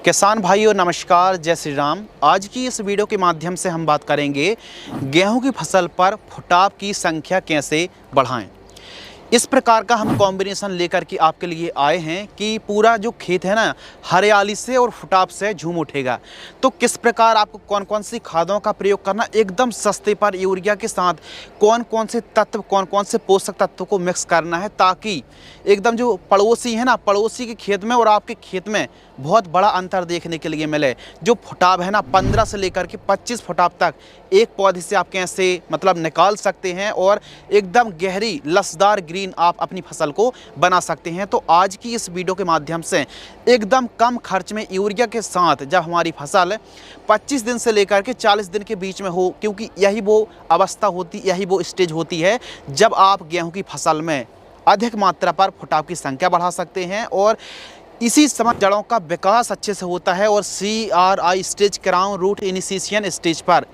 किसान भाइयों नमस्कार, जय श्री राम। आज की इस वीडियो के माध्यम से हम बात करेंगे गेहूं की फसल पर फुटाव की संख्या कैसे बढ़ाएं। इस प्रकार का हम कॉम्बिनेशन लेकर के आपके लिए आए हैं कि पूरा जो खेत है ना, हरियाली से और फुटाव से झूम उठेगा। तो किस प्रकार आपको कौन कौन सी खादों का प्रयोग करना, एकदम सस्ते पर यूरिया के साथ कौन कौन से तत्व, कौन कौन से पोषक तत्व को मिक्स करना है, ताकि एकदम जो पड़ोसी है ना, पड़ोसी के खेत में और आपके खेत में बहुत बड़ा अंतर देखने के लिए मिले। जो फुटाव है ना, 15 से लेकर के 25 फुटाव तक एक पौधे से आप कैसे निकाल सकते हैं और एकदम गहरी लसदार ग्रीन आप अपनी फसल को बना सकते हैं। तो आज की इस वीडियो के माध्यम से एकदम कम खर्च में यूरिया के साथ जब हमारी फसल 25 दिन से लेकर के 40 दिन के बीच में हो, क्योंकि यही वो अवस्था होती, यही वो स्टेज होती है जब आप गेहूं की फसल में अधिक मात्रा पर फुटाव की संख्या बढ़ा सकते हैं और इसी समय जड़ों का विकास अच्छे से होता है। और CRI stage, crown root initiation stage पर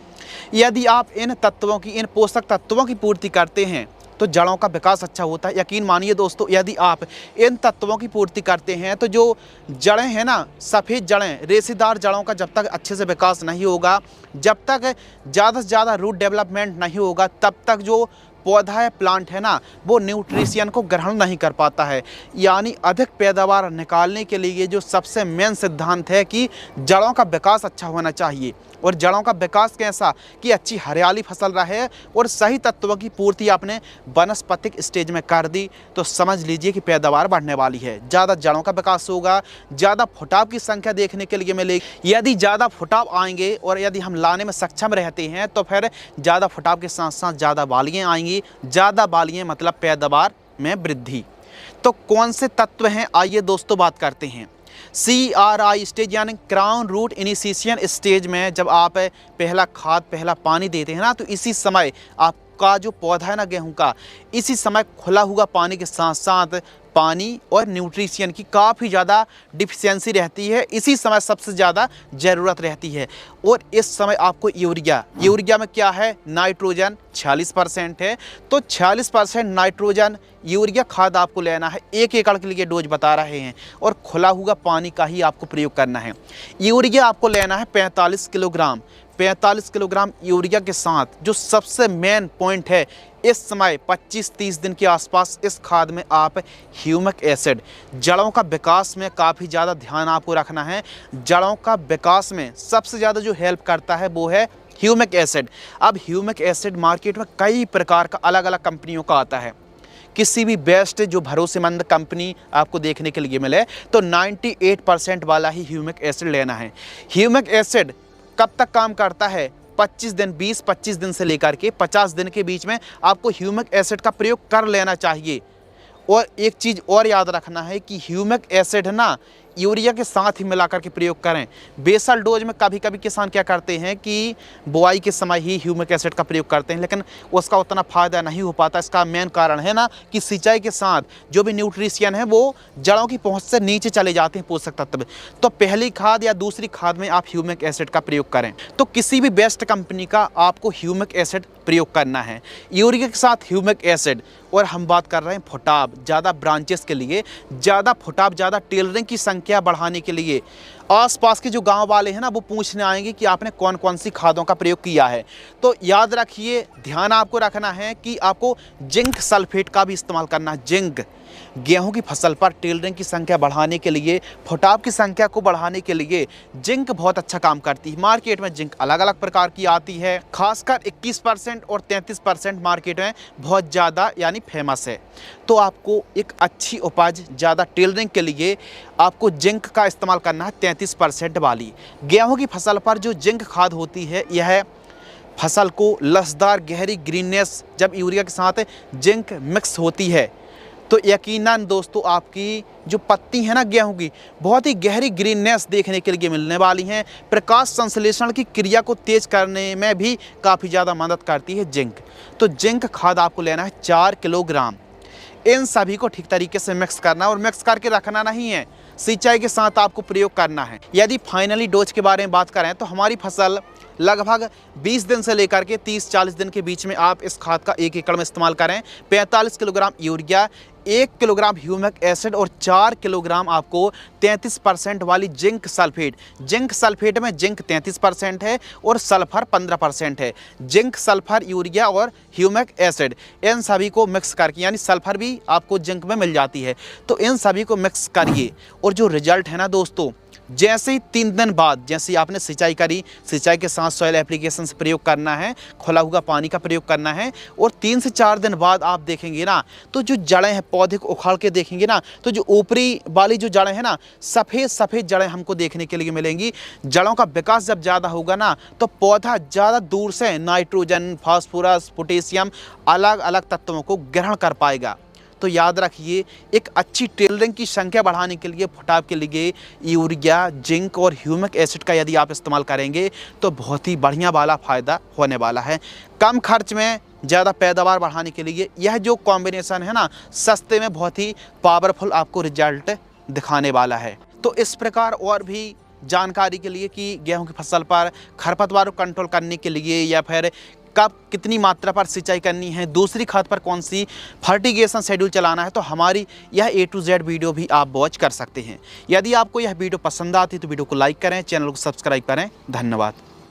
यदि आप इन तत्वों की, इन पोषक तत्वों की पूर्ति करते हैं तो जड़ों का विकास अच्छा होता है। यकीन मानिए दोस्तों, यदि आप इन तत्वों की पूर्ति करते हैं तो जो जड़ें हैं ना, सफ़ेद जड़ें, रेशेदार जड़ों का जब तक अच्छे से विकास नहीं होगा, जब तक ज़्यादा से ज़्यादा रूट डेवलपमेंट नहीं होगा, तब तक जो पौधा है, प्लांट है ना, वो न्यूट्रिशन को ग्रहण नहीं कर पाता है। यानी अधिक पैदावार निकालने के लिए जो सबसे मेन सिद्धांत है कि जड़ों का विकास अच्छा होना चाहिए। और जड़ों का विकास कैसा कि अच्छी हरियाली फसल रहे और सही तत्वों की पूर्ति आपने वनस्पतिक स्टेज में कर दी तो समझ लीजिए कि पैदावार बढ़ने वाली है। ज़्यादा जड़ों का विकास होगा, ज़्यादा फुटाव की संख्या देखने के लिए मिलेगी। यदि ज़्यादा फुटाव आएंगे और यदि हम लाने में सक्षम रहते हैं तो फिर ज़्यादा फुटाव के साथ साथ ज़्यादा बालियाँ आएंगी। ज़्यादा बालियाँ मतलब पैदावार में वृद्धि। तो कौन से तत्व हैं, आइए दोस्तों बात करते हैं। CRI स्टेज यानी क्राउन रूट इनिशिएशन स्टेज में जब आप पहला खाद, पहला पानी देते हैं ना, तो इसी समय आपका जो पौधा है ना गेहूं का, इसी समय खुला हुआ पानी के साथ साथ पानी और न्यूट्रिशन की काफ़ी ज़्यादा डिफिशियंसी रहती है। इसी समय सबसे ज़्यादा ज़रूरत रहती है। और इस समय आपको यूरिया में क्या है, नाइट्रोजन 46% है। तो 46% नाइट्रोजन यूरिया खाद आपको लेना है। 1 एकड़ के लिए डोज बता रहे हैं और खुला हुआ पानी का ही आपको प्रयोग करना है। यूरिया आपको लेना है 45 किलोग्राम। 45 किलोग्राम यूरिया के साथ जो सबसे मेन पॉइंट है, इस समय 25-30 दिन के आसपास इस खाद में आप ह्यूमिक एसिड, जड़ों का विकास में काफ़ी ज़्यादा ध्यान आपको रखना है। जड़ों का विकास में सबसे ज़्यादा जो हेल्प करता है वो है ह्यूमिक एसिड। अब ह्यूमिक एसिड मार्केट में कई प्रकार का अलग अलग कंपनियों का आता है। किसी भी बेस्ट जो भरोसेमंद कंपनी आपको देखने के लिए मिले तो 98% वाला ही ह्यूमिक एसिड लेना है। ह्यूमिक एसिड कब तक काम करता है, 25 दिन, 20-25 दिन से लेकर के 50 दिन के बीच में आपको ह्यूमिक एसिड का प्रयोग कर लेना चाहिए। और एक चीज़ और याद रखना है कि ह्यूमिक एसिड है ना, यूरिया के साथ ही मिलाकर के प्रयोग करें। बेसल डोज में कभी कभी किसान क्या करते हैं कि बुआई के समय ही ह्यूमिक एसिड का प्रयोग करते हैं, लेकिन उसका उतना फ़ायदा नहीं हो पाता। इसका मेन कारण है ना कि सिंचाई के साथ जो भी न्यूट्रिशन है वो जड़ों की पहुंच से नीचे चले जाते हैं पोषक तत्व। तो पहली खाद या दूसरी खाद में आप ह्यूमिक एसिड का प्रयोग करें। तो किसी भी बेस्ट कंपनी का आपको ह्यूमिक एसिड प्रयोग करना है, यूरिया के साथ ह्यूमिक एसिड। और हम बात कर रहे हैं फुटाव, ज़्यादा ब्रांचेस के लिए, ज़्यादा फुटाव, ज़्यादा टेलरिंग की संख्या बढ़ाने के लिए आसपास के जो गांव वाले हैं ना, वो पूछने आएंगे कि आपने कौन कौन सी खादों का प्रयोग किया है। तो याद रखिए, ध्यान आपको रखना है कि आपको जिंक सल्फेट का भी इस्तेमाल करना है। जिंक गेहूं की फसल पर टेलरिंग की संख्या बढ़ाने के लिए, फुटाव की संख्या को बढ़ाने के लिए जिंक बहुत अच्छा काम करती है। मार्केट में जिंक अलग अलग प्रकार की आती है, खासकर 21% और 33% मार्केट में बहुत ज़्यादा यानी फेमस है। तो आपको एक अच्छी उपज, ज़्यादा टेलरिंग के लिए आपको जिंक का इस्तेमाल करना है। 33% वाली गेहूं की फसल पर जो जिंक खाद होती है, यह फसल को लसदार गहरी ग्रीननेस, जब यूरिया के साथ जिंक मिक्स होती है तो यकीनन दोस्तों आपकी जो पत्ती है ना गेहूं की, बहुत ही गहरी ग्रीननेस देखने के लिए मिलने वाली हैं। प्रकाश संश्लेषण की क्रिया को तेज करने में भी काफ़ी ज़्यादा मदद करती है जिंक। तो जिंक खाद आपको लेना है 4 किलोग्राम। इन सभी को ठीक तरीके से मिक्स करना और मिक्स करके रखना नहीं है, सिंचाई के साथ आपको प्रयोग करना है। यदि फाइनली डोज के बारे में बात करें तो हमारी फसल लगभग 20 दिन से लेकर के 30-40 दिन के बीच में आप इस खाद का 1 एकड़ में इस्तेमाल करें। 45 kilogram urea, 1 kilogram humic acid और 4 किलोग्राम आपको 33% वाली जिंक सल्फेट में जिंक 33% है और सल्फर 15% है। जिंक, सल्फर, यूरिया और ह्यूमिक एसिड, इन सभी को मिक्स करके, यानी सल्फर भी आपको जिंक में मिल जाती है, तो इन सभी को मिक्स करिए और जो रिजल्ट है ना दोस्तों, जैसे ही 3 दिन बाद, जैसे आपने सिंचाई करी, सिंचाई के साथ सॉइल एप्लीकेशन से प्रयोग करना है, खुला हुआ पानी का प्रयोग करना है, और 3 से 4 दिन बाद आप देखेंगे ना, तो जो जड़ें हैं, पौधे को उखाड़ के देखेंगे ना, तो जो ऊपरी वाली जो जड़ें हैं ना, सफ़ेद सफ़ेद जड़ें हमको देखने के लिए मिलेंगी। जड़ों का विकास जब ज़्यादा होगा ना, तो पौधा ज़्यादा दूर से नाइट्रोजन, फास्फोरस, पोटेशियम, अलग अलग तत्वों को ग्रहण कर पाएगा। तो याद रखिए, एक अच्छी टेलरिंग की संख्या बढ़ाने के लिए, फुटाव के लिए यूरिया, जिंक और ह्यूमिक एसिड का यदि आप इस्तेमाल करेंगे तो बहुत ही बढ़िया वाला फ़ायदा होने वाला है। कम खर्च में ज़्यादा पैदावार बढ़ाने के लिए यह जो कॉम्बिनेशन है ना, सस्ते में बहुत ही पावरफुल आपको रिजल्ट दिखाने वाला है। तो इस प्रकार और भी जानकारी के लिए कि गेहूं की फसल पर खरपतवार को कंट्रोल करने के लिए, या फिर कब कितनी मात्रा पर सिंचाई करनी है, दूसरी खाद पर कौन सी फर्टिगेशन शेड्यूल चलाना है, तो हमारी यह A to Z वीडियो भी आप वॉच कर सकते हैं। यदि आपको यह वीडियो पसंद आती है तो वीडियो को लाइक करें, चैनल को सब्सक्राइब करें। धन्यवाद।